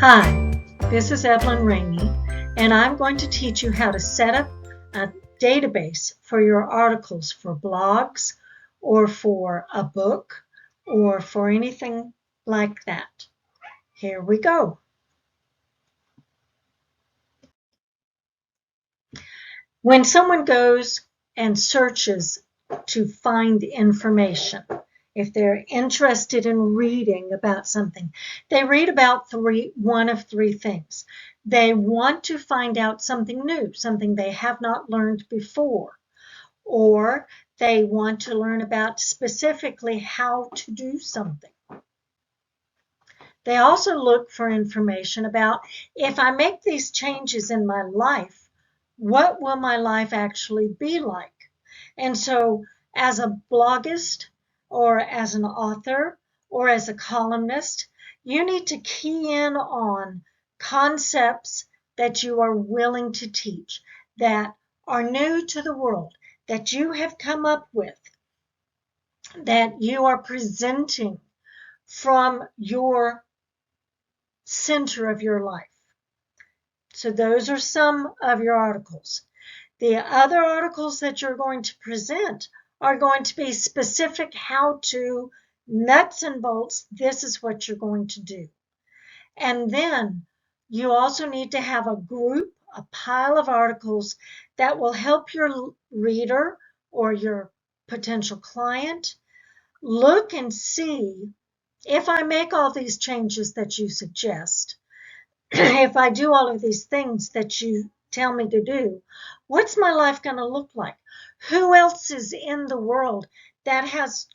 Hi, this is Evelyn Rainey, and I'm going to teach you how to set up a database for your articles for blogs or for a book or for anything like that. Here we go. When someone goes and searches to find information, if they're interested in reading about something, they read about one of three things. They want to find out something new, something they have not learned before, or they want to learn about specifically how to do something. They also look for information about, if I make these changes in my life, what will my life actually be like? And so as a bloggist or as an author or as a columnist, you need to key in on concepts that you are willing to teach, that are new to the world, that you have come up with, that you are presenting from your center of your life. So those are some of your articles. The other articles that you're going to present are going to be specific how-to, nuts and bolts. This is what you're going to do. And then you also need to have a group, a pile of articles that will help your reader or your potential client look and see, if I make all these changes that you suggest, if I do all of these things that you tell me to do, what's my life going to look like? Who else is in the world that has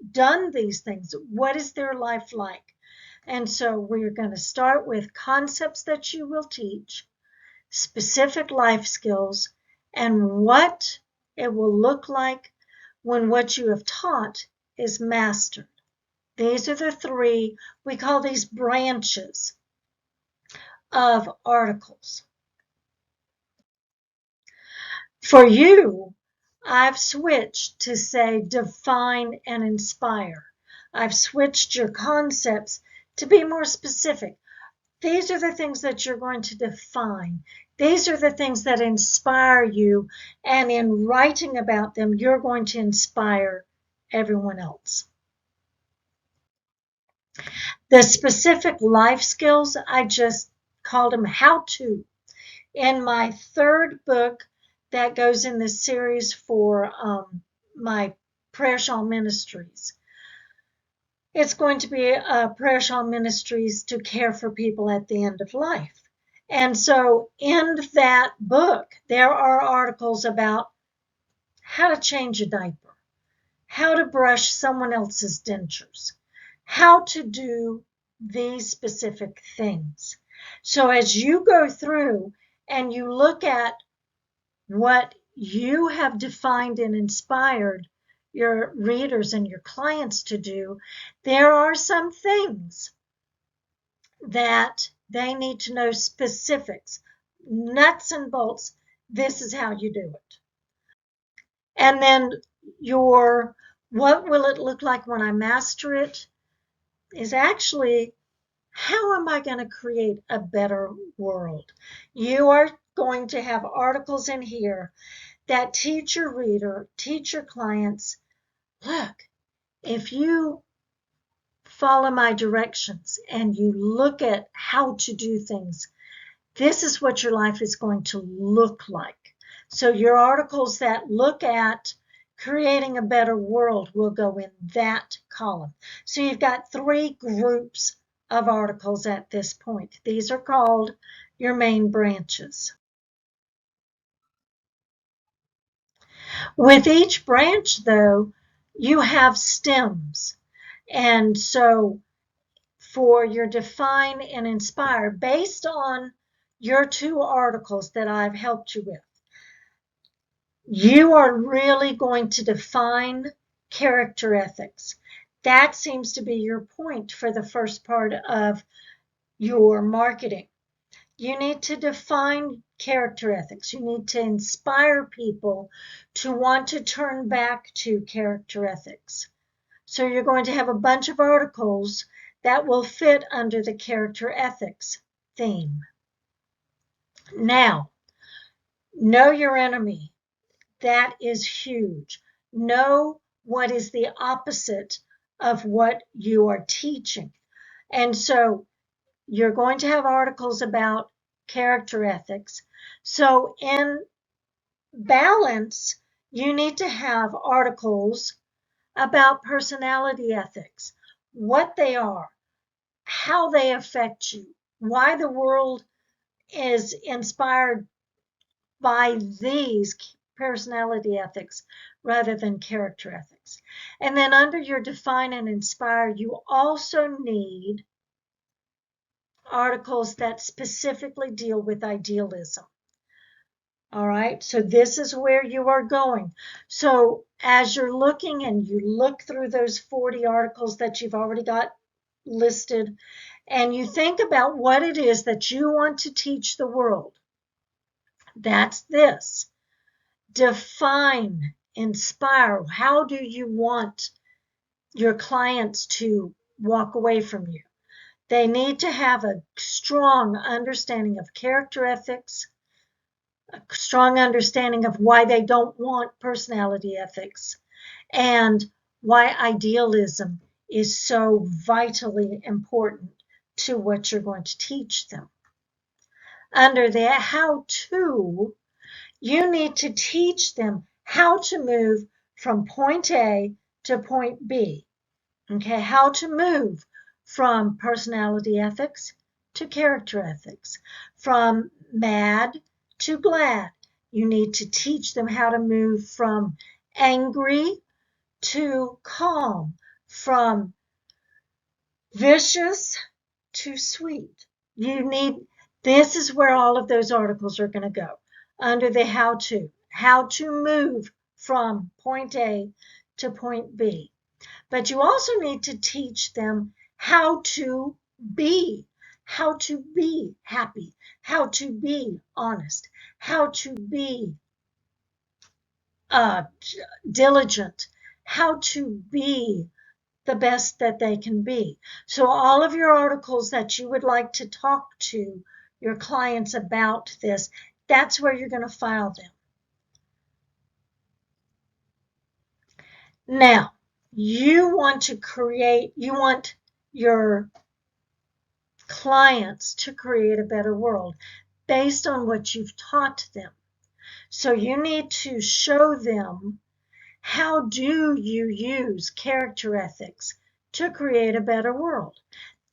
done these things? What is their life like? And so we're going to start with concepts that you will teach, specific life skills, and what it will look like when what you have taught is mastered. These are the three, we call these branches of articles. For you, I've switched to say define and inspire. I've switched your concepts to be more specific. These are the things that you're going to define. These are the things that inspire you, and in writing about them, you're going to inspire everyone else. The specific life skills, I just called them how-to. In my third book that goes in this series for my prayer shawl ministries, it's going to be prayer shawl ministries to care for people at the end of life. And so in that book, there are articles about how to change a diaper, how to brush someone else's dentures, how to do these specific things. So as you go through and you look at what you have defined and inspired your readers and your clients to do, there are some things that they need to know specifics, nuts and bolts. This is how you do it. And then what will it look like when I master it is actually, how am I going to create a better world? You are going to have articles in here that teach your reader, teach your clients, look, if you follow my directions and you look at how to do things, this is what your life is going to look like. So your articles that look at creating a better world will go in that column. So you've got three groups of articles at this point. These are called your main branches. With each branch, though, you have stems. And so for your define and inspire, based on your two articles that I've helped you with, you are really going to define character ethics. That seems to be your point for the first part of your marketing. You need to define character ethics. You need to inspire people to want to turn back to character ethics. So you're going to have a bunch of articles that will fit under the character ethics theme. Now, know your enemy. That is huge. Know what is the opposite of what you are teaching. And so you're going to have articles about character ethics. So in balance, you need to have articles about personality ethics, what they are, how they affect you, why the world is inspired by these personality ethics rather than character ethics. And then under your define and inspire, you also need articles that specifically deal with idealism. All right, so this is where you are going. So as you're looking and you look through those 40 articles that you've already got listed, and you think about what it is that you want to teach the world, that's this. Define, inspire. How do you want your clients to walk away from you? They need to have a strong understanding of character ethics, a strong understanding of why they don't want personality ethics, and why idealism is so vitally important to what you're going to teach them. Under the how-to, you need to teach them how to move from point A to point B. Okay, how to move from personality ethics to character ethics, from mad to glad. You need to teach them how to move from angry to calm, from vicious to sweet. This is where all of those articles are going to go under the how to move from point A to point B. But you also need to teach them how to be happy, how to be honest, how to be diligent, how to be the best that they can be. So all of your articles that you would like to talk to your clients about this, that's where you're going to file them. Now, you want your clients to create a better world based on what you've taught them. So you need to show them, how do you use character ethics to create a better world?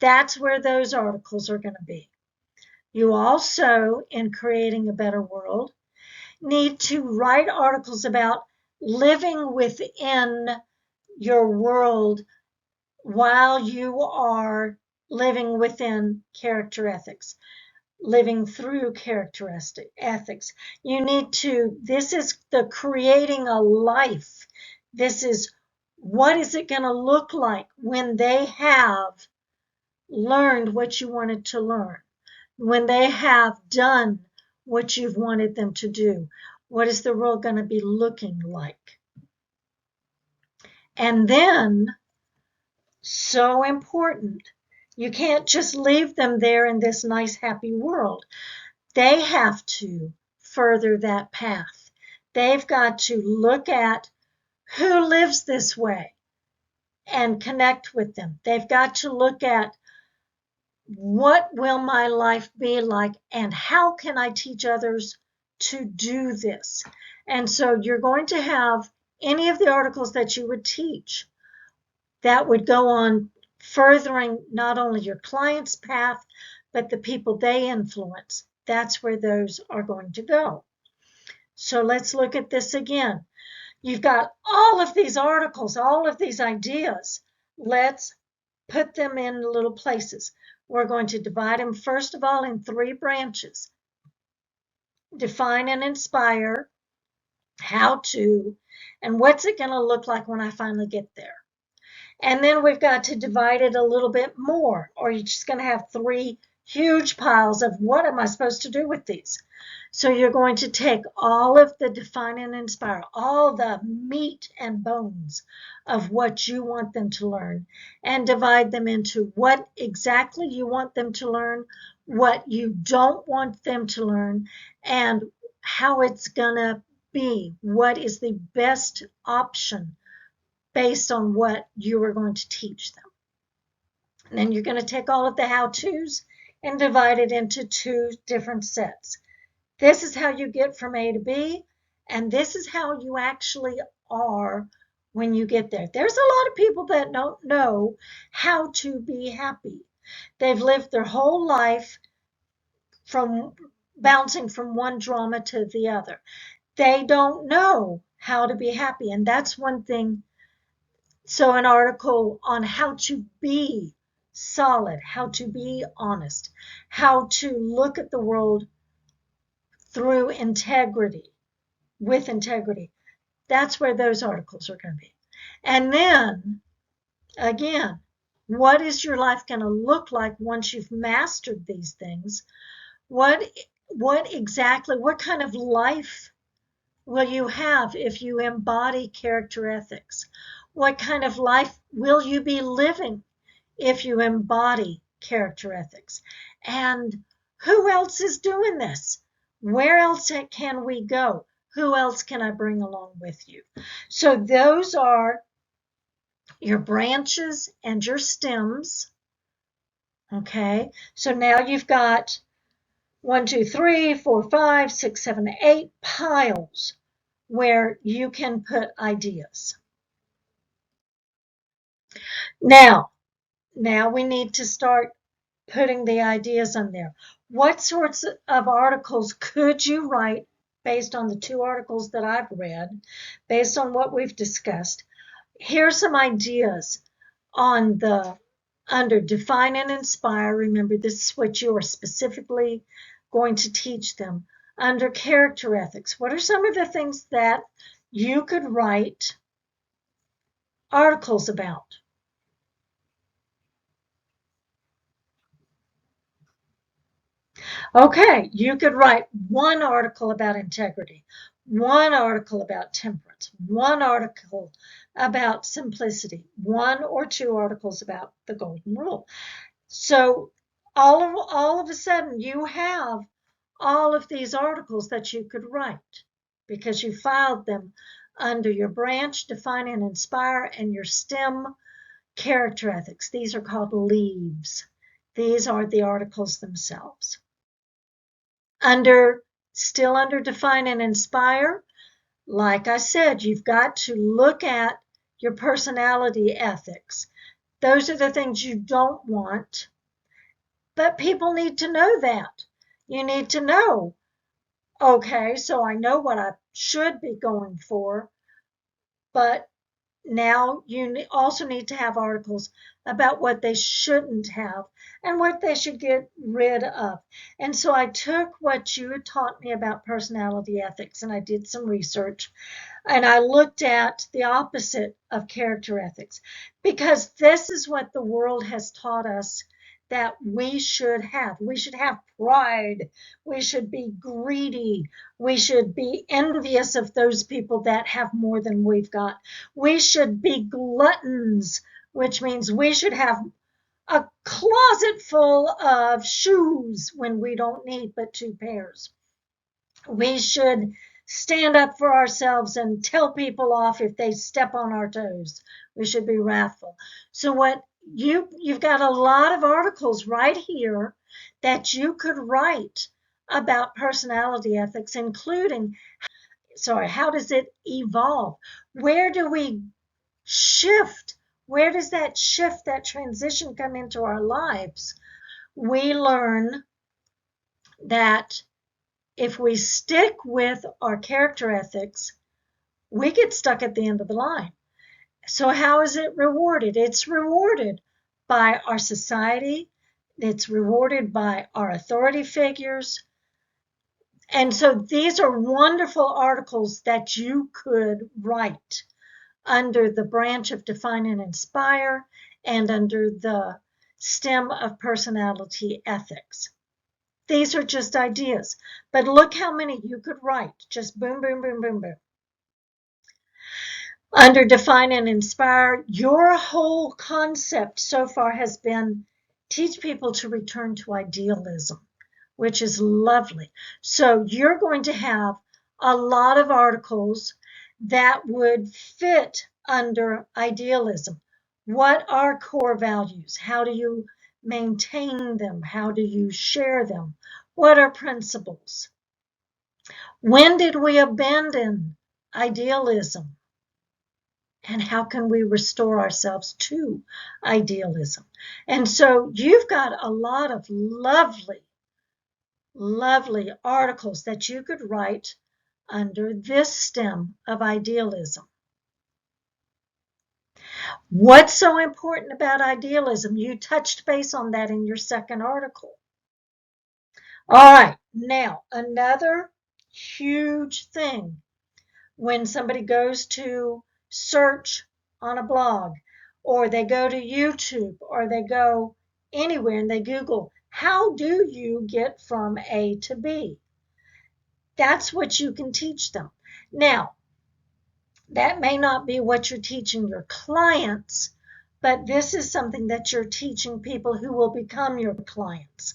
That's where those articles are going to be. You also, in creating a better world, need to write articles about living within your world while you are living within character ethics, living through characteristic ethics. This is the creating a life. This is what is it going to look like when they have learned what you wanted to learn, when they have done what you've wanted them to do. What is the world going to be looking like? And then, so important, you can't just leave them there in this nice, happy world. They have to further that path. They've got to look at who lives this way and connect with them. They've got to look at what will my life be like and how can I teach others to do this? And so you're going to have any of the articles that you would teach that would go on furthering not only your client's path, but the people they influence. That's where those are going to go. So let's look at this again. You've got all of these articles, all of these ideas. Let's put them in little places. We're going to divide them, first of all, in 3 branches. Define and inspire, how to, and what's it going to look like when I finally get there. And then we've got to divide it a little bit more, or you're just going to have 3 huge piles of what am I supposed to do with these? So you're going to take all of the define and inspire, all the meat and bones of what you want them to learn, and divide them into what exactly you want them to learn, what you don't want them to learn, and how it's going to be. What is the best option based on what you are going to teach them. And then you're going to take all of the how-tos and divide it into 2 different sets. This is how you get from A to B, and this is how you actually are when you get there. There's a lot of people that don't know how to be happy. They've lived their whole life from bouncing from one drama to the other. They don't know how to be happy, and that's one thing. So an article on how to be solid, how to be honest, how to look at the world through integrity, with integrity. That's where those articles are going to be. And then, again, what is your life going to look like once you've mastered these things? What exactly, what kind of life will you have if you embody character ethics? What kind of life will you be living if you embody character ethics? And who else is doing this? Where else can we go? Who else can I bring along with you? So those are your branches and your stems. Okay, so now you've got 1, 2, 3, 4, 5, 6, 7, 8 piles where you can put ideas. Now we need to start putting the ideas on there. What sorts of articles could you write based on the 2 articles that I've read, based on what we've discussed? Here's some ideas on the under define and inspire. Remember, this is what you are specifically going to teach them. Under character ethics, what are some of the things that you could write articles about? Okay, you could write 1 article about integrity, 1 article about temperance, 1 article about simplicity, 1 or 2 articles about the golden rule. So all of a sudden you have all of these articles that you could write because you filed them under your branch, define and inspire, and your stem, character ethics. These are called leaves. These are the articles themselves. Still under define and inspire, like I said, you've got to look at your personality ethics. Those are the things you don't want, but people need to know that. You need to know, okay, so I know what I should be going for, but now you also need to have articles about what they shouldn't have and what they should get rid of. And so I took what you had taught me about personality ethics and I did some research and I looked at the opposite of character ethics because this is what the world has taught us that we should have. We should have pride. We should be greedy. We should be envious of those people that have more than we've got. We should be gluttons, which means we should have a closet full of shoes when we don't need but 2 pairs. We should stand up for ourselves and tell people off if they step on our toes. We should be wrathful. So what you've got a lot of articles right here that you could write about personality ethics, including how does it evolve? Where do we shift? Where does that shift, that transition come into our lives? We learn that if we stick with our character ethics, we get stuck at the end of the line. So how is it rewarded? It's rewarded by our society. It's rewarded by our authority figures. And so these are wonderful articles that you could write under the branch of define and inspire and under the stem of personality ethics. These are just ideas, but look how many you could write. Just boom, boom, boom, boom, boom. Under define and inspire, your whole concept so far has been teach people to return to idealism, which is lovely. So you're going to have a lot of articles that would fit under idealism. What are core values? How do you maintain them? How do you share them? What are principles? When did we abandon idealism? And how can we restore ourselves to idealism? And so you've got a lot of lovely, lovely articles that you could write under this stem of idealism. What's so important about idealism? You touched base on that in your second article. All right, now another huge thing when somebody goes to search on a blog, or they go to YouTube, or they go anywhere and they Google, how do you get from A to B? That's what you can teach them. Now, that may not be what you're teaching your clients, but this is something that you're teaching people who will become your clients.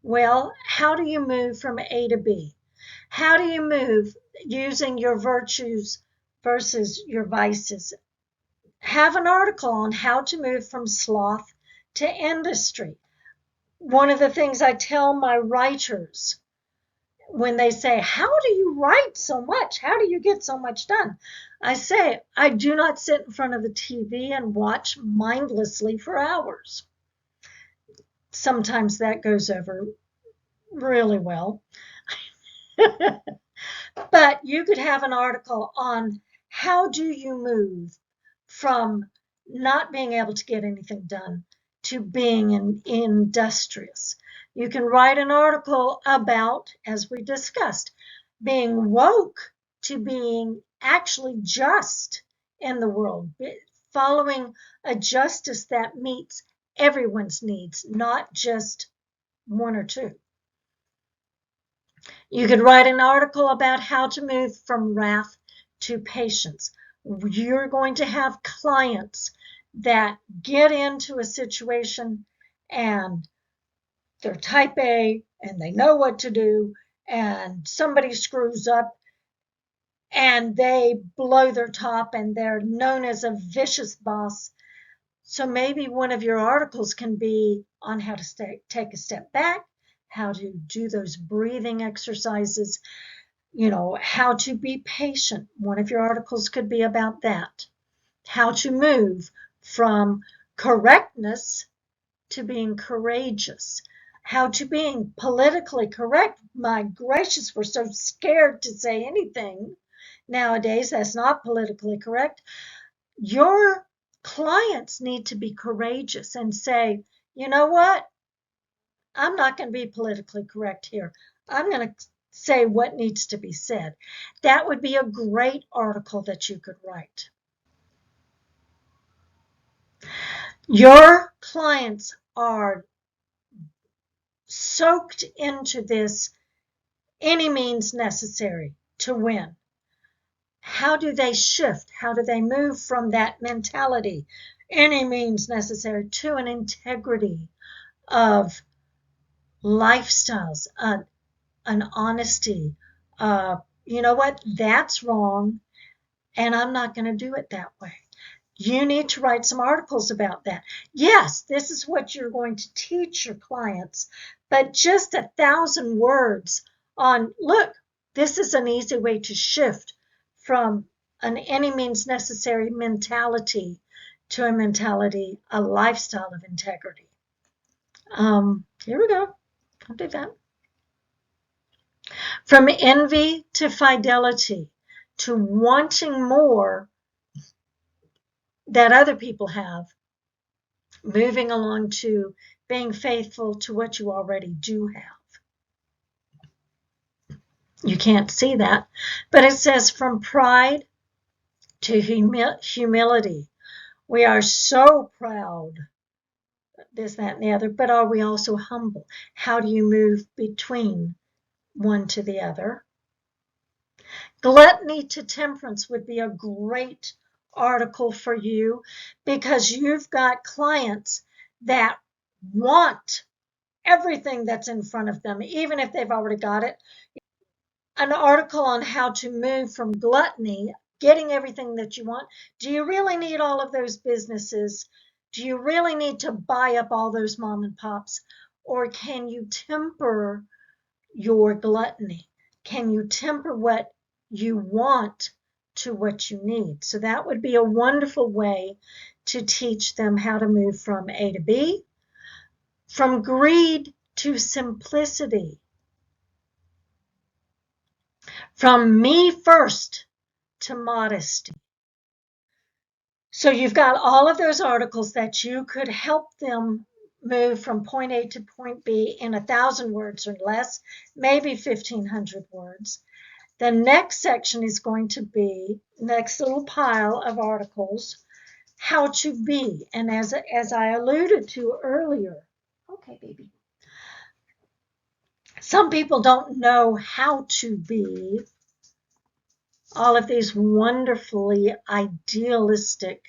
Well, how do you move from A to B? How do you move using your virtues versus your vices? Have an article on how to move from sloth to industry. One of the things I tell my writers when they say, how do you write so much? How do you get so much done? I say, I do not sit in front of the TV and watch mindlessly for hours. Sometimes that goes over really well. But you could have an article on how do you move from not being able to get anything done to being industrious. You can write an article about, as we discussed, being woke to being actually just in the world, following a justice that meets everyone's needs, not just one or two. You could write an article about how to move from wrath to patience. You're going to have clients that get into a situation and they're type A and they know what to do, and somebody screws up and they blow their top and they're known as a vicious boss. So maybe one of your articles can be on how to take a step back, how to do those breathing exercises, how to be patient. One of your articles could be about that. How to move from correctness to being courageous. How to being politically correct. My gracious, we're so scared to say anything nowadays that's not politically correct. Your clients need to be courageous and say, you know what? I'm not going to be politically correct here. I'm going to say what needs to be said. That would be a great article that you could write. Your clients are soaked into this any means necessary to win. How do they shift? How do they move from that mentality, any means necessary, to an integrity of lifestyles, an honesty? You know what? That's wrong, and I'm not going to do it that way. You need to write some articles about that. Yes, this is what you're going to teach your clients, but just 1,000 words on, look, this is an easy way to shift from an any means necessary mentality to a mentality, a lifestyle of integrity. Here we go. I'll do that. From envy to fidelity, to wanting more that other people have, moving along to being faithful to what you already do have. You can't see that, but it says from pride to humility. We are so proud, this, that, and the other, but are we also humble? How do you move between one to the other? Gluttony to temperance would be a great article for you because you've got clients that want everything that's in front of them, even if they've already got it. An article on how to move from gluttony, getting everything that you want. Do you really need all of those businesses? Do you really need to buy up all those mom and pops? Or can you temper your gluttony? Can you temper what you want to what you need? So that would be a wonderful way to teach them how to move from A to B, from greed to simplicity, from me first to modesty. So you've got all of those articles that you could help them move from point A to point B in 1,000 words or less, maybe 1,500 words. The next section is going to be, next little pile of articles, how to be. And as I alluded to earlier, okay, baby, some people don't know how to be all of these wonderfully idealistic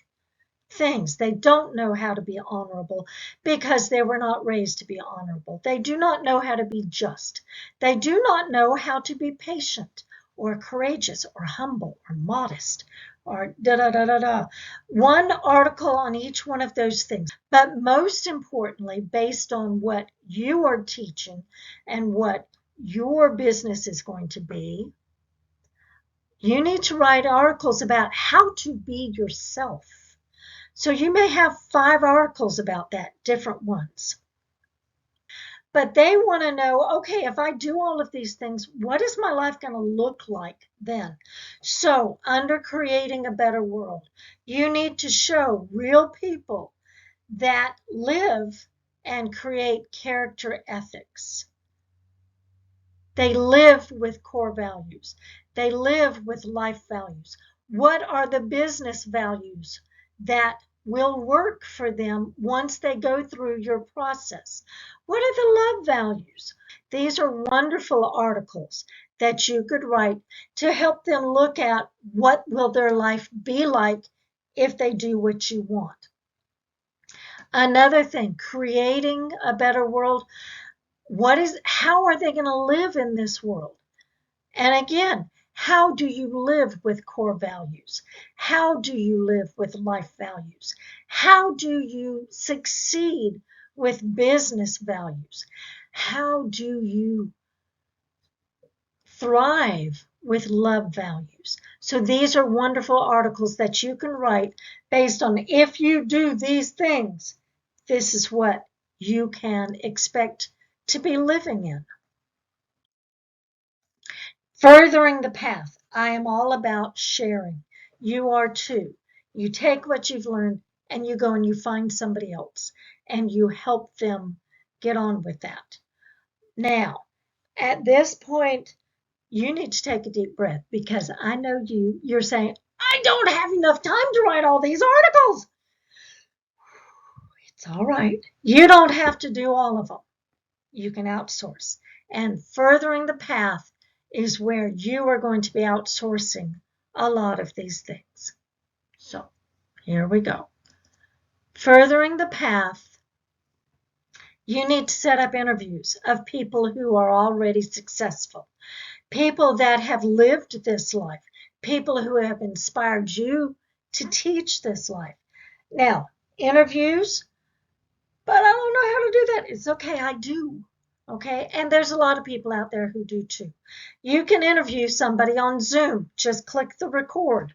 things. They don't know how to be honorable because they were not raised to be honorable. They do not know how to be just. They do not know how to be patient or courageous or humble or modest or da-da-da-da-da. One article on each one of those things. But most importantly, based on what you are teaching and what your business is going to be, you need to write articles about how to be yourself. So you may have 5 articles about that, different ones. But they want to know, okay, if I do all of these things, what is my life going to look like then? So under creating a better world, you need to show real people that live and create character ethics. They live with core values. They live with life values. What are the business values that will work for them once they go through your process? What are the love values? These are wonderful articles that you could write to help them look at what will their life be like if they do what you want. Another thing, creating a better world. How are they going to live in this world? And again, how do you live with core values? How do you live with life values? How do you succeed with business values? How do you thrive with love values? So these are wonderful articles that you can write based on, if you do these things, this is what you can expect to be living in. Furthering the path. I am all about sharing. You are too. You take what you've learned and you go and you find somebody else and you help them get on with that. Now, at this point, you need to take a deep breath because I know you're saying, I don't have enough time to write all these articles. It's all right. You don't have to do all of them. You can outsource. And furthering the path is where you are going to be outsourcing a lot of these things. So here we go. Furthering the path, you need to set up interviews of people who are already successful, people that have lived this life, people who have inspired you to teach this life. Now, interviews, but I don't know how to do that. It's okay, I do. Okay, and there's a lot of people out there who do too. You can interview somebody on Zoom. Just click the record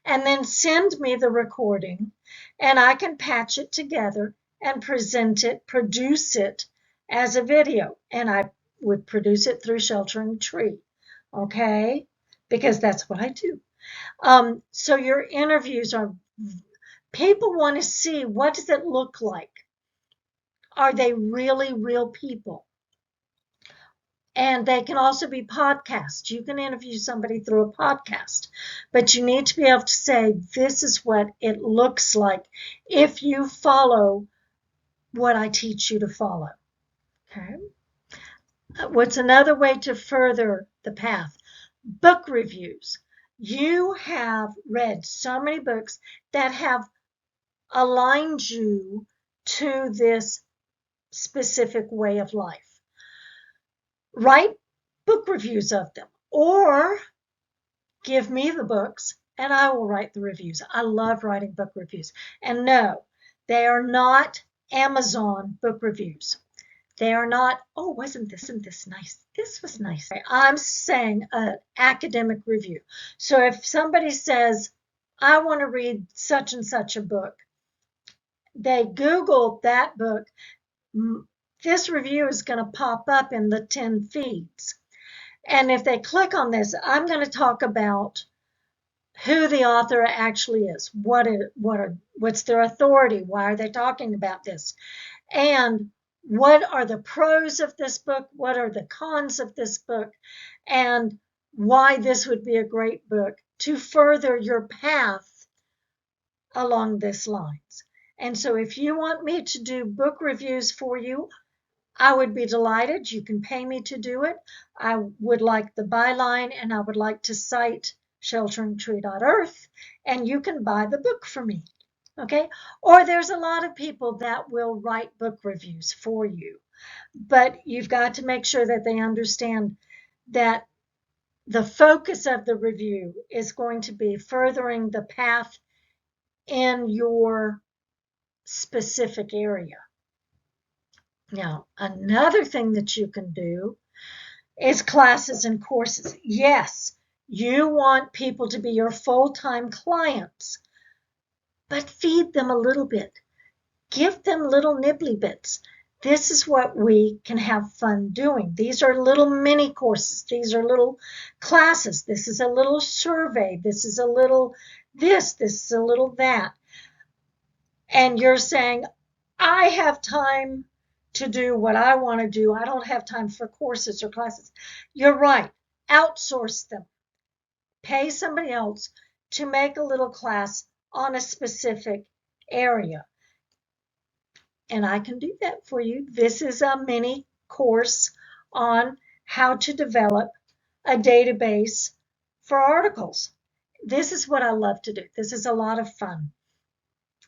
and then send me the recording and I can patch it together and present it, produce it as a video. And I would produce it through Sheltering Tree, okay? Because that's what I do. So your interviews are, people want to see, what does it look like? Are they really real people? And they can also be podcasts. You can interview somebody through a podcast, but you need to be able to say, this is what it looks like if you follow what I teach you to follow. Okay. What's another way to further the path? Book reviews. You have read so many books that have aligned you to this specific way of life. Write book reviews of them, or give me the books and I will write the reviews. I love writing book reviews. And no, they are not Amazon book reviews. They are not, oh, wasn't this nice? This was nice. I'm saying an academic review. So if somebody says, I want to read such and such a book, they Google that book, this review is going to pop up in the 10 feeds. And if they click on this, I'm going to talk about who the author actually is, what's their authority, why are they talking about this, and what are the pros of this book, what are the cons of this book, and why this would be a great book to further your path along this lines. And so if you want me to do book reviews for you, I would be delighted. You can pay me to do it. I would like the byline, and I would like to cite shelteringtree.earth, and you can buy the book for me. Okay? Or there's a lot of people that will write book reviews for you. But you've got to make sure that they understand that the focus of the review is going to be furthering the path in your specific area. Now, another thing that you can do is classes and courses. Yes, you want people to be your full-time clients, but feed them a little bit. Give them little nibbly bits. This is what we can have fun doing. These are little mini courses. These are little classes. This is a little survey. This is a little this is a little that. And you're saying, I have time to do what I want to do. I don't have time for courses or classes. You're right. Outsource them. Pay somebody else to make a little class on a specific area. And I can do that for you. This is a mini course on how to develop a database for articles. This is what I love to do. This is a lot of fun.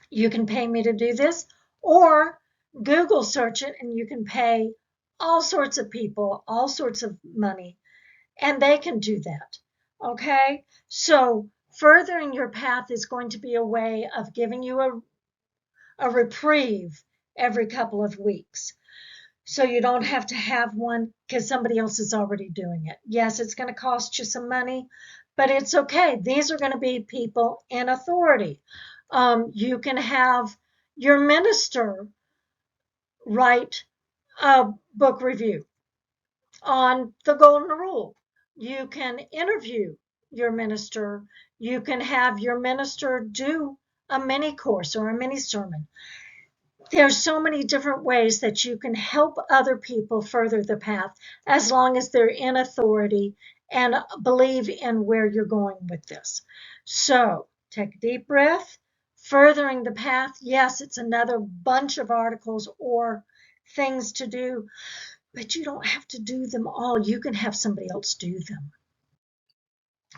You can pay me to do this, or Google search it and you can pay all sorts of people, all sorts of money, and they can do that. Okay? So furthering your path is going to be a way of giving you a reprieve every couple of weeks. So you don't have to have one because somebody else is already doing it. Yes, it's going to cost you some money, but it's okay. These are going to be people in authority. You can have your minister write a book review on the Golden Rule. You can interview your minister. You can have your minister do a mini course or a mini sermon. There's so many different ways that you can help other people further the path as long as they're in authority and believe in where you're going with this. So take a deep breath. Furthering the path, yes, it's another bunch of articles or things to do, but you don't have to do them all. You can have somebody else do them.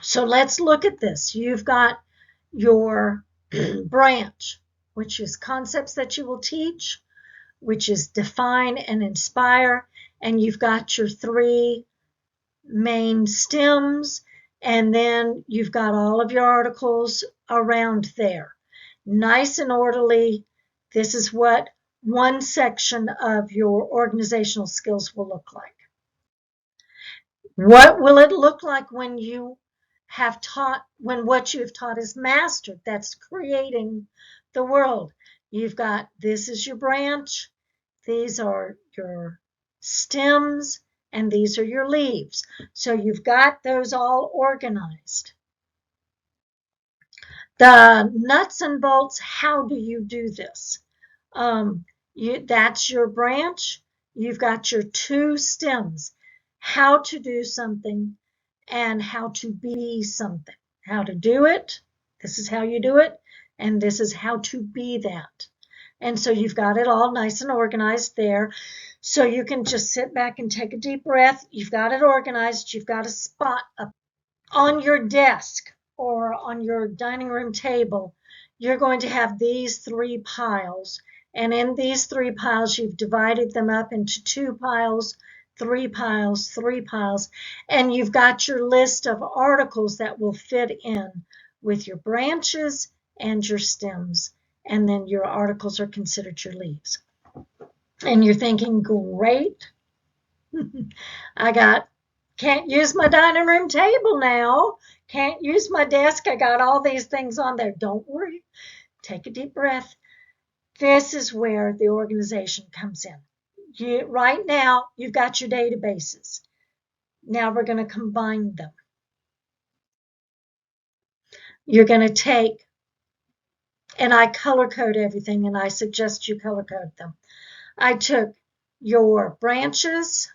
So let's look at this. You've got your branch, which is concepts that you will teach, which is define and inspire, and you've got your 3 main stems, and then you've got all of your articles around there. Nice and orderly. This is what one section of your organizational skills will look like. What will it look like when you have taught, when what you've taught is mastered? That's creating the world. You've got, this is your branch, these are your stems, and these are your leaves. So you've got those all organized. The nuts and bolts, how do you do this? That's your branch. You've got your 2 stems, how to do something and how to be something. How to do it, this is how you do it, and this is how to be that. And so you've got it all nice and organized there. So you can just sit back and take a deep breath. You've got it organized. You've got a spot up on your desk or on your dining room table. You're going to have these 3 piles, And in these 3 piles, you've divided them up into 2 piles, 3 piles, 3 piles, and you've got your list of articles that will fit in with your branches and your stems. And then your articles are considered your leaves. And you're thinking, great. Can't use my dining room table now. Can't use my desk. I got all these things on there. Don't worry. Take a deep breath. This is where the organization comes in. Right now, you've got your databases. Now we're going to combine them. You're going to take, and I color code everything, and I suggest you color code them. I took your branches,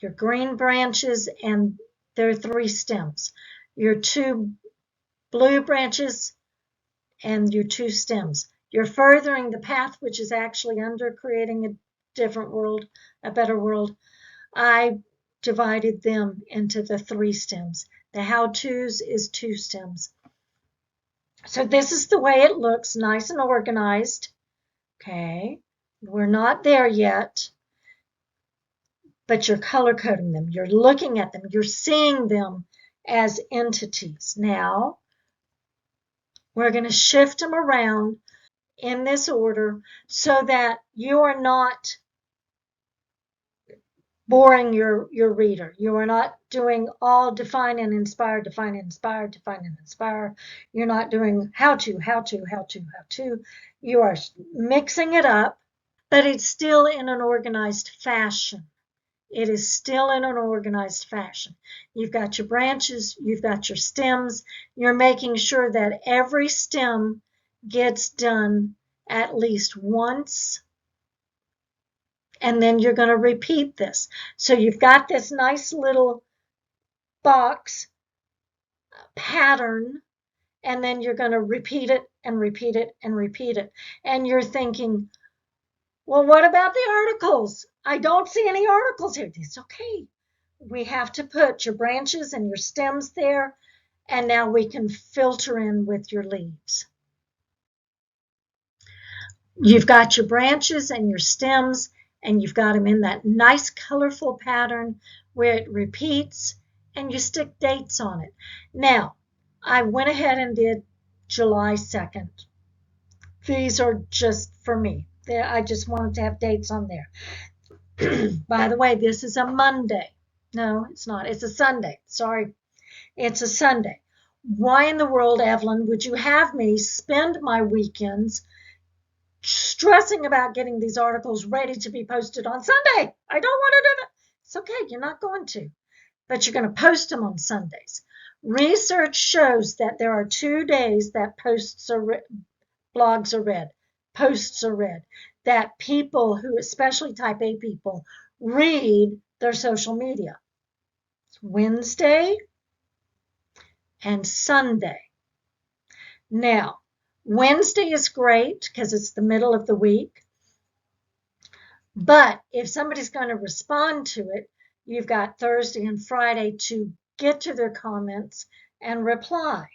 your green branches, and their 3 stems. Your 2 blue branches and your 2 stems. You're furthering the path, which is actually under creating a different world, a better world. I divided them into the 3 stems. The how-tos is 2 stems. So this is the way it looks, nice and organized. Okay, we're not there yet, but you're color coding them. You're looking at them. You're seeing them as entities. Now, we're going to shift them around in this order so that you are not boring your reader. You are not doing all define and inspire, define and inspire, define and inspire. You're not doing how to. You are mixing it up, but it's still in an organized fashion. It is still in an organized fashion. You've got your branches, you've got your stems. You're making sure that every stem gets done at least once, and then you're going to repeat this. So you've got this nice little box pattern, and then you're going to repeat it and repeat it and repeat it. And you're thinking, well, what about the articles? I don't see any articles here. It's okay. We have to put your branches and your stems there, and now we can filter in with your leaves. You've got your branches and your stems, and you've got them in that nice colorful pattern where it repeats, and you stick dates on it. Now, I went ahead and did July 2nd. These are just for me. I just wanted to have dates on there. By the way, this is a Monday. No, it's not. It's a Sunday. Sorry. It's a Sunday. Why in the world, Evelyn, would you have me spend my weekends stressing about getting these articles ready to be posted on Sunday? I don't want to do that. It's okay. You're not going to, but you're going to post them on Sundays. Research shows that there are 2 days that blogs are read, posts are read, that people who, especially type A people, read their social media. It's Wednesday and Sunday. Now, Wednesday is great because it's the middle of the week. But if somebody's going to respond to it, you've got Thursday and Friday to get to their comments and reply.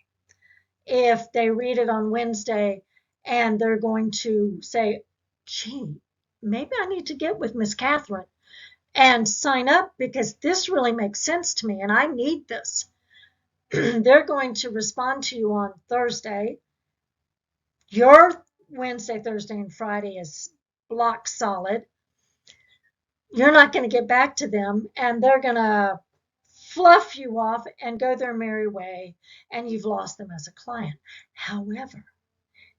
If they read it on Wednesday and they're going to say, gee, maybe I need to get with Miss Catherine and sign up because this really makes sense to me and I need this. They're going to respond to you on Thursday. Your Wednesday, Thursday, and Friday is block solid. You're not going to get back to them, and they're going to fluff you off and go their merry way, and you've lost them as a client. However,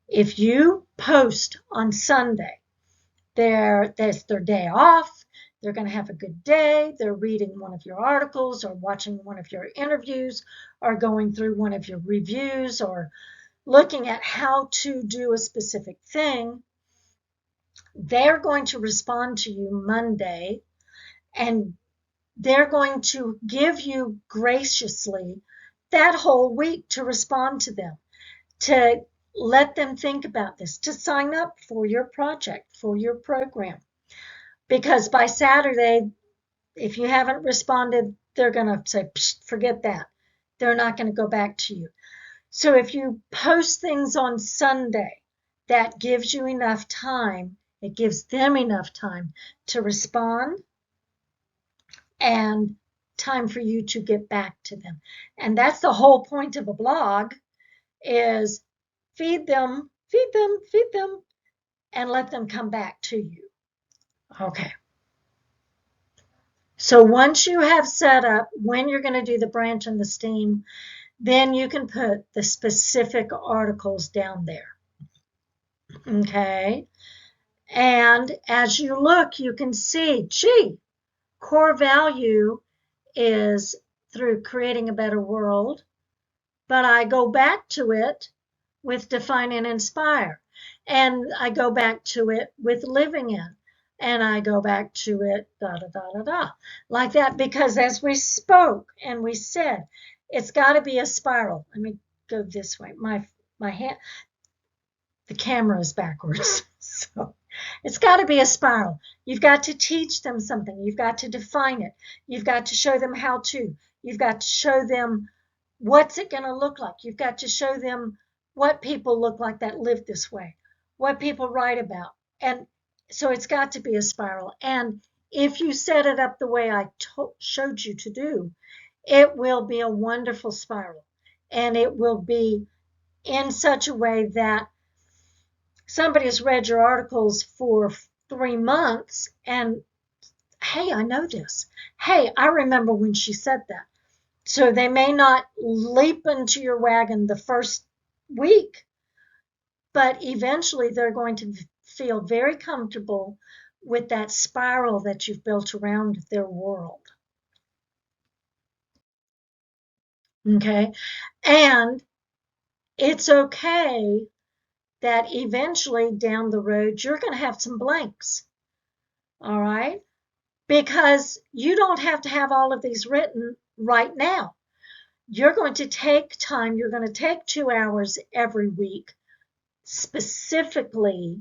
if you post on Sunday, that's their day off, they're going to have a good day, they're reading one of your articles or watching one of your interviews or going through one of your reviews or looking at how to do a specific thing, they're going to respond to you Monday, and they're going to give you graciously that whole week to respond to them, to let them think about this, to sign up for your project, for your program. Because by Saturday, if you haven't responded, they're going to say, forget that. They're not going to go back to you. So if you post things on Sunday, that gives you enough time, it gives them enough time to respond and time for you to get back to them. And that's the whole point of a blog, is feed them, feed them, feed them, and let them come back to you. Okay. So once you have set up when you're going to do the branch and the stem, then you can put the specific articles down there. Okay. And as you look, you can see, gee, core value is through creating a better world, but I go back to it with define and inspire. And I go back to it with living in. And I go back to it, da, da, da, da, da, like that, because as we spoke and we said, it's got to be a spiral. Let me go this way. My hand, the camera is backwards. So it's got to be a spiral. You've got to teach them something. You've got to define it. You've got to show them how to. You've got to show them what's it going to look like. You've got to show them what people look like that live this way, what people write about. And so it's got to be a spiral. And if you set it up the way I showed you to do, it will be a wonderful spiral. And it will be in such a way that somebody has read your articles for 3 months and, hey, I know this. Hey, I remember when she said that. So they may not leap into your wagon the first week, but eventually they're going to feel very comfortable with that spiral that you've built around their world. Okay. And it's okay that eventually down the road, you're going to have some blanks. All right. Because you don't have to have all of these written right now. You're going to take time. You're going to take 2 hours every week specifically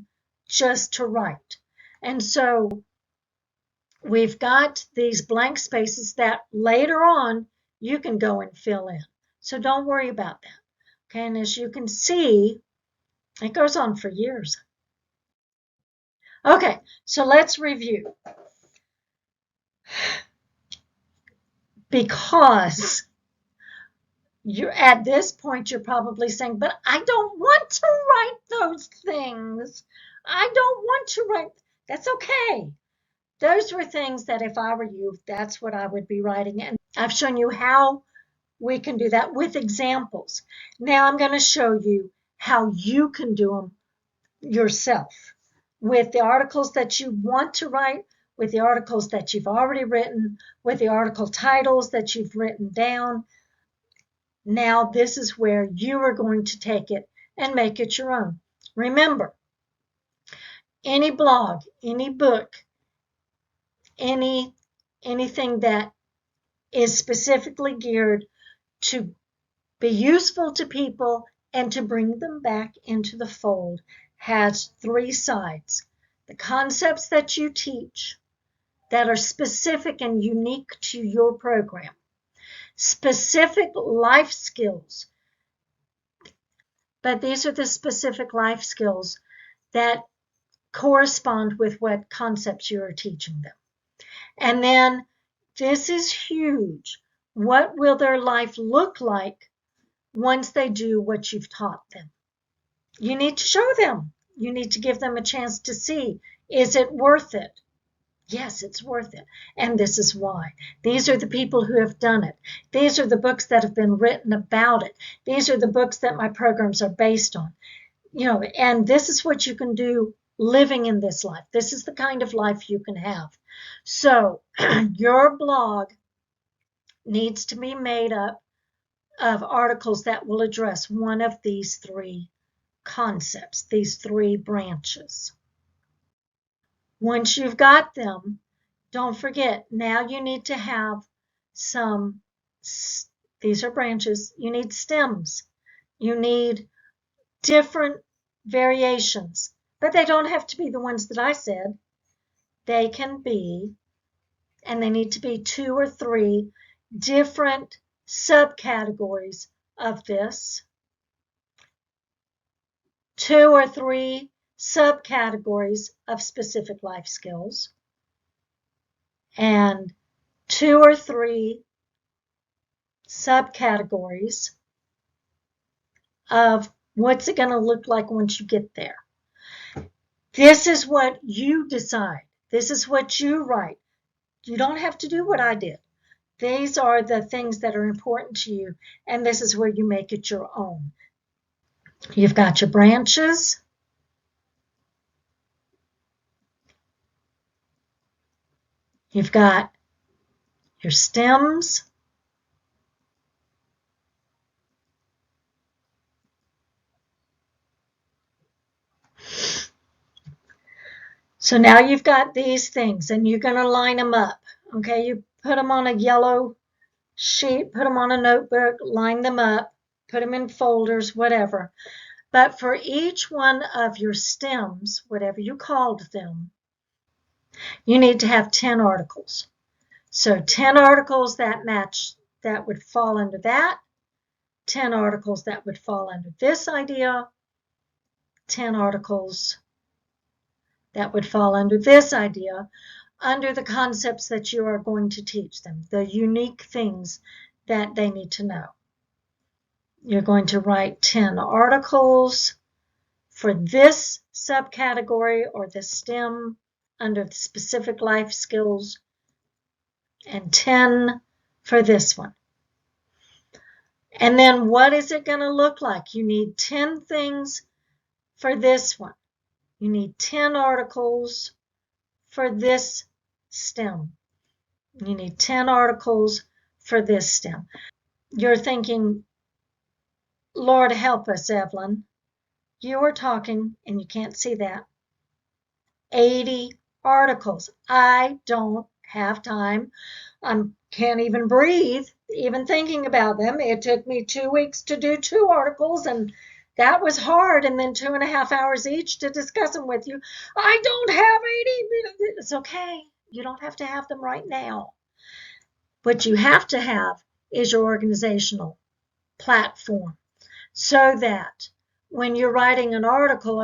just to write. And so we've got these blank spaces that later on you can go and fill in. So don't worry about that. Okay, and as you can see, it goes on for years. Okay, so let's review. Because you're at this point, you're probably saying, but I don't want to write those things. I don't want to write. That's okay. Those were things that if I were you, that's what I would be writing. And I've shown you how we can do that with examples. Now I'm going to show you how you can do them yourself with the articles that you want to write, with the articles that you've already written, with the article titles that you've written down. Now this is where you are going to take it and make it your own. Remember, any blog, any book, anything that is specifically geared to be useful to people and to bring them back into the fold has 3 sides. The concepts that you teach that are specific and unique to your program. Specific life skills. But these are the specific life skills that correspond with what concepts you are teaching them. And then this is huge. What will their life look like once they do what you've taught them? You need to show them. You need to give them a chance to see, is it worth it? Yes, it's worth it. And this is why. These are the people who have done it. These are the books that have been written about it. These are the books that my programs are based on. And this is what you can do living in this life. This is the kind of life you can have. So your blog needs to be made up of articles that will address one of these 3 concepts, these 3 branches. Once you've got them, don't forget, now you need to have some, these are branches, you need stems, you need different variations, but they don't have to be the ones that I said. They can be, and they need to be 2 or 3 different subcategories of this. 2 or 3 subcategories of specific life skills, and 2 or 3 subcategories of what's it going to look like once you get there. This is what you decide. This is what you write. You don't have to do what I did. These are the things that are important to you, and this is where you make it your own. You've got your branches. You've got your stems. So now you've got these things, and you're going to line them up. Okay, you put them on a yellow sheet, put them on a notebook, line them up, put them in folders, whatever. But for each one of your stems, whatever you called them, you need to have 10 articles. So 10 articles that match, that would fall under that, 10 articles that would fall under this idea, 10 articles that would fall under this idea, under the concepts that you are going to teach them, the unique things that they need to know. You're going to write 10 articles for this subcategory or this STEM under the specific life skills, and 10 for this one. And then what is it going to look like? You need 10 things for this one. You need 10 articles for this STEM. You need 10 articles for this STEM. You're thinking, Lord help us, Evelyn. You are talking, and you can't see that, 80 articles. I don't have time. I can't even breathe, even thinking about them. It took me 2 weeks to do 2 articles, and that was hard, and then 2.5 hours each to discuss them with you. I don't have 80 minutes. It's okay. You don't have to have them right now. What you have to have is your organizational platform, so that when you're writing an article,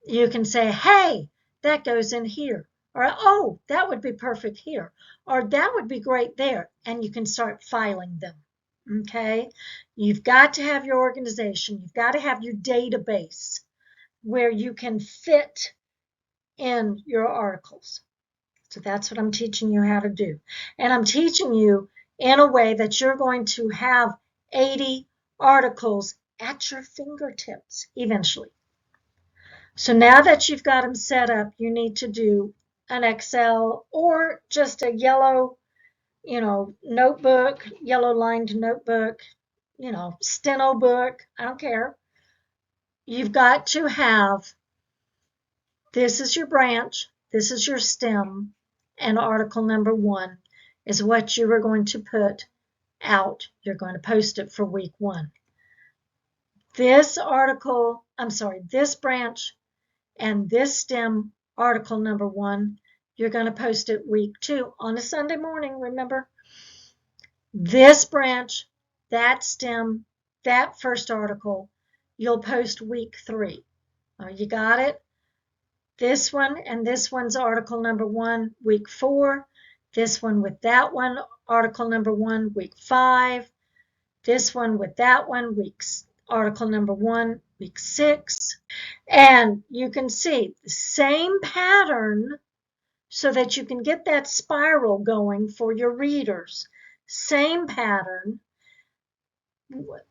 you can say, hey, that goes in here, or oh, that would be perfect here, or that would be great there, and you can start filing them. Okay, you've got to have your organization, you've got to have your database where you can fit in your articles. So that's what I'm teaching you how to do. And I'm teaching you in a way that you're going to have 80 articles at your fingertips eventually. So now that you've got them set up, you need to do an Excel or just a yellow, notebook, yellow lined notebook, steno book, I don't care. You've got to have, this is your branch, this is your stem, and article number 1 is what you are going to put out. You're going to post it for week 1. This branch and this stem, article number 1, you're going to post it week 2 on a Sunday morning, remember? This branch, that stem, that first article, you'll post week 3. You got it? This one and this one's article number 1, week 4. This one with that one, article number 1, week 5. This one with that one, article number 1, week 6. And you can see the same pattern so that you can get that spiral going for your readers. Same pattern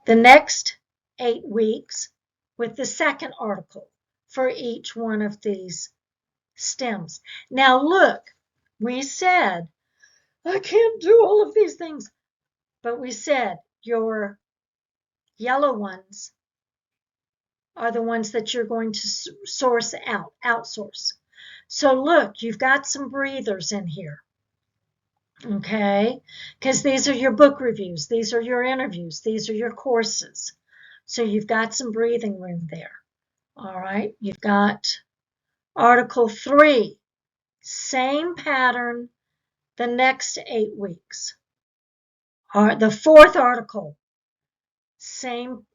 the next 8 weeks with the second article for each one of these stems. Now look, we said, I can't do all of these things, but we said your yellow ones are the ones that you're going to outsource. So look, you've got some breathers in here, okay? Because these are your book reviews, these are your interviews, these are your courses. So you've got some breathing room there, all right? You've got article 3, same pattern the next 8 weeks. The fourth article, same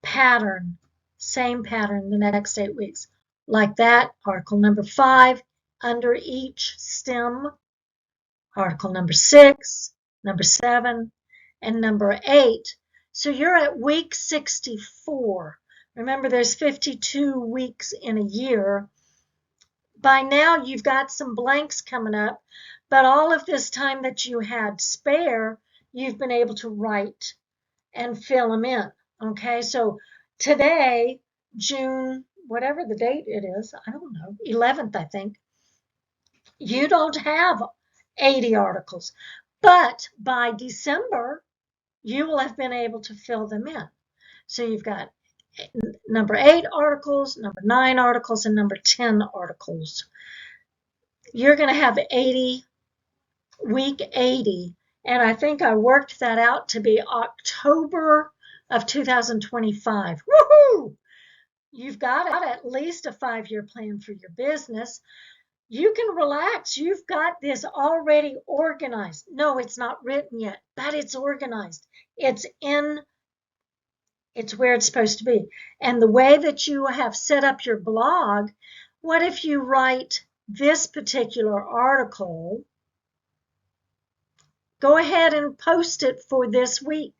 pattern, same pattern the next 8 weeks. Like that, article number 5 under each stem, article number 6, number 7, and number 8. So you're at week 64. Remember, there's 52 weeks in a year. By now, you've got some blanks coming up, but all of this time that you had spare, you've been able to write and fill them in. Okay, so today, June, whatever the date it is, I don't know, 11th, I think, you don't have 80 articles, but by December, you will have been able to fill them in. So you've got number 8 articles, number 9 articles, and number 10 articles. You're going to have 80, week 80, and I think I worked that out to be October of 2025. Woohoo! You've got at least a 5-year plan for your business. You can relax. You've got this already organized. No, it's not written yet, but it's organized. It's where it's supposed to be. And the way that you have set up your blog, what if you write this particular article? Go ahead and post it for this week.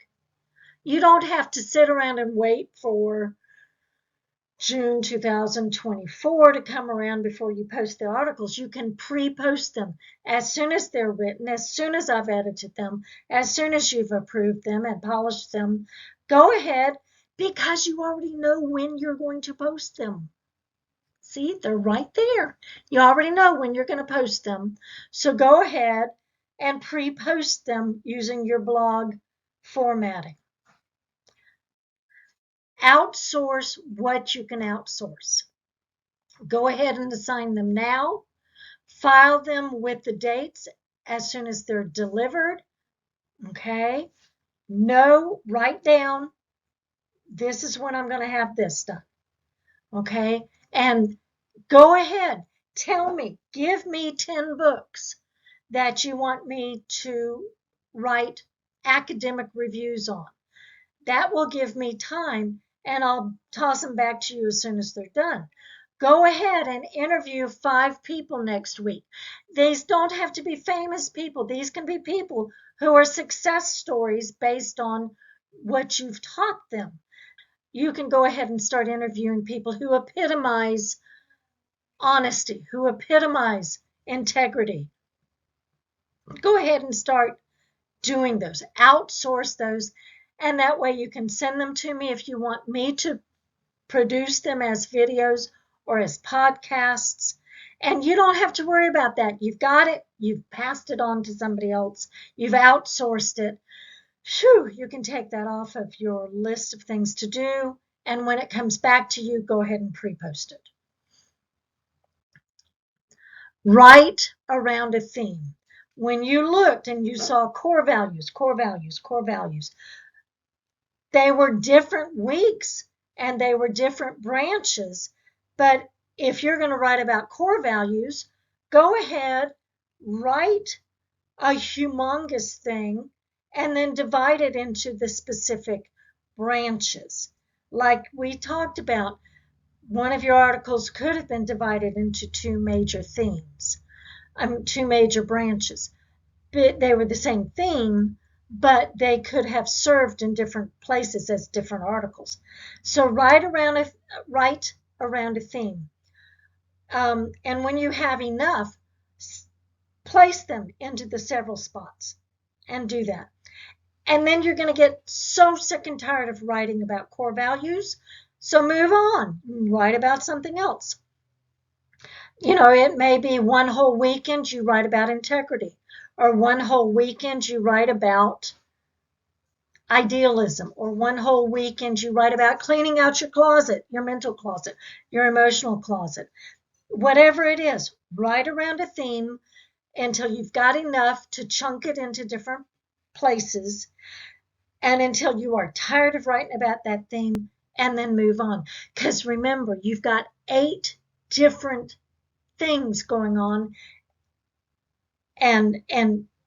You don't have to sit around and wait for June 2024 to come around before you post the articles. You can pre-post them as soon as they're written, as soon as I've edited them, as soon as you've approved them and polished them. Go ahead, because you already know when you're going to post them. See, they're right there. You already know when you're going to post them. So go ahead and pre-post them using your blog formatting. Outsource what you can outsource. Go ahead and assign them now. File them with the dates as soon as they're delivered. Okay. No, write down, this is when I'm going to have this done. Okay. And go ahead. Tell me, give me 10 books that you want me to write academic reviews on. That will give me time, and I'll toss them back to you as soon as they're done. Go ahead and interview 5 people next week. These don't have to be famous people. These can be people who are success stories based on what you've taught them. You can go ahead and start interviewing people who epitomize honesty, who epitomize integrity. Go ahead and start doing those. Outsource those, and that way you can send them to me if you want me to produce them as videos or as podcasts. And you don't have to worry about that. You've got it. You've passed it on to somebody else. You've outsourced it. Phew, you can take that off of your list of things to do. And when it comes back to you, go ahead and pre-post it. Write around a theme. When you looked and you saw core values, core values, core values, they were different weeks and they were different branches. But if you're going to write about core values, go ahead, write a humongous thing and then divide it into the specific branches. Like we talked about, one of your articles could have been divided into 2 major themes, 2 major branches. But they were the same theme, but they could have served in different places as different articles. So write around a theme. And when you have enough, place them into the several spots and do that. And then you're going to get so sick and tired of writing about core values. So move on, write about something else. You know, it may be one whole weekend you write about integrity, or one whole weekend you write about idealism, or one whole weekend you write about cleaning out your closet, your mental closet, your emotional closet. Whatever it is, write around a theme until you've got enough to chunk it into different places, and until you are tired of writing about that theme, and then move on. Because remember, you've got 8 different things going on, and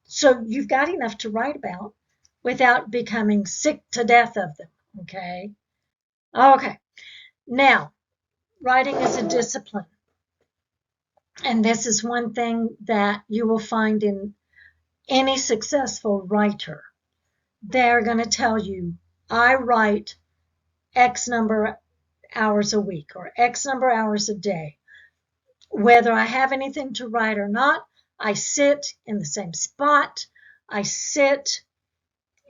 so you've got enough to write about without becoming sick to death of them. Okay. Okay, now, writing is a discipline. And this is one thing that you will find in any successful writer. They're going to tell you, I write X number hours a week or X number hours a day. Whether I have anything to write or not, I sit in the same spot. I sit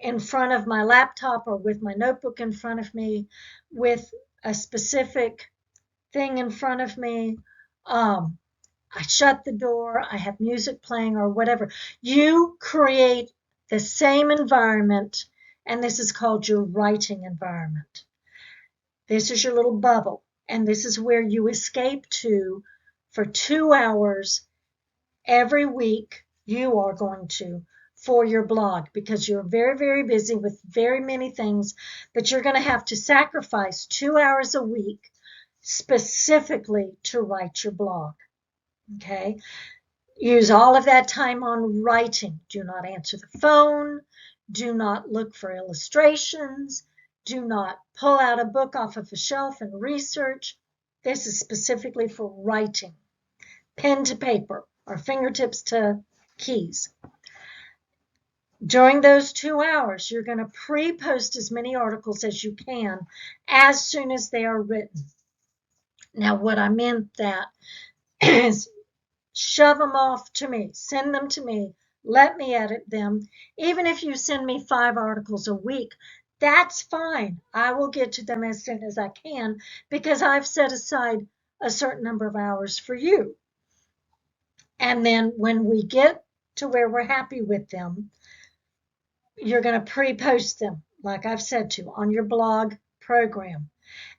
in front of my laptop or with my notebook in front of me with a specific thing in front of me. I shut the door, I have music playing or whatever. You create the same environment, and this is called your writing environment. This is your little bubble, and this is where you escape to for 2 hours every week. You are going to for your blog because you're very, very busy with very many things, but you're going to have to sacrifice 2 hours a week specifically to write your blog. Okay. Use all of that time on writing. Do not answer the phone. Do not look for illustrations. Do not pull out a book off of a shelf and research. This is specifically for writing. Pen to paper or fingertips to keys. During those 2 hours, you're going to pre-post as many articles as you can as soon as they are written. Now, what I meant that is shove them off to me, send them to me, let me edit them. Even if you send me 5 articles a week, that's fine. I will get to them as soon as I can because I've set aside a certain number of hours for you. And then when we get to where we're happy with them, you're going to pre-post them, like I've said to, on your blog program.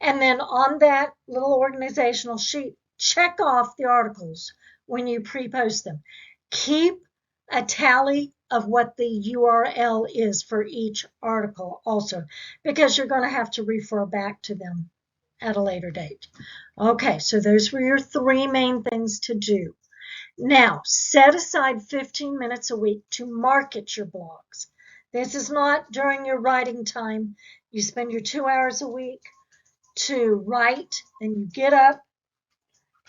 And then on that little organizational sheet, check off the articles when you pre-post them. Keep a tally of what the URL is for each article also, because you're going to have to refer back to them at a later date. Okay, so those were your 3 main things to do. Now, set aside 15 minutes a week to market your blogs. This is not during your writing time. You spend your 2 hours a week to write, and you get up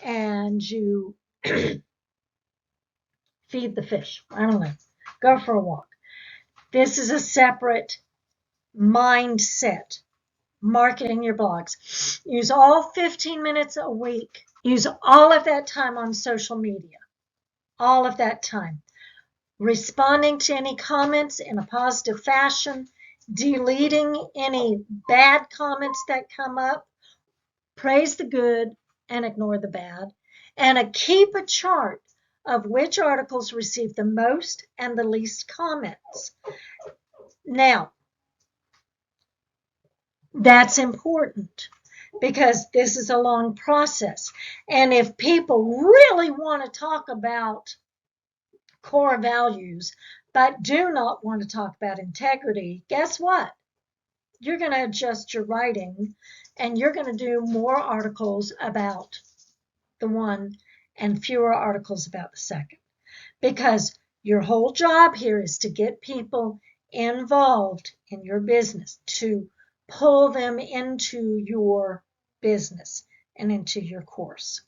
and you feed the fish. I don't know. Go for a walk. This is a separate mindset. Marketing your blogs. Use all 15 minutes a week. Use all of that time on social media. All of that time. Responding to any comments in a positive fashion. Deleting any bad comments that come up. Praise the good and ignore the bad. And keep a chart of which articles receive the most and the least comments. Now, that's important because this is a long process. And if people really want to talk about core values, but do not want to talk about integrity, guess what? You're going to adjust your writing and you're going to do more articles about the one and fewer articles about the second. Because your whole job here is to get people involved in your business, to pull them into your business and into your course.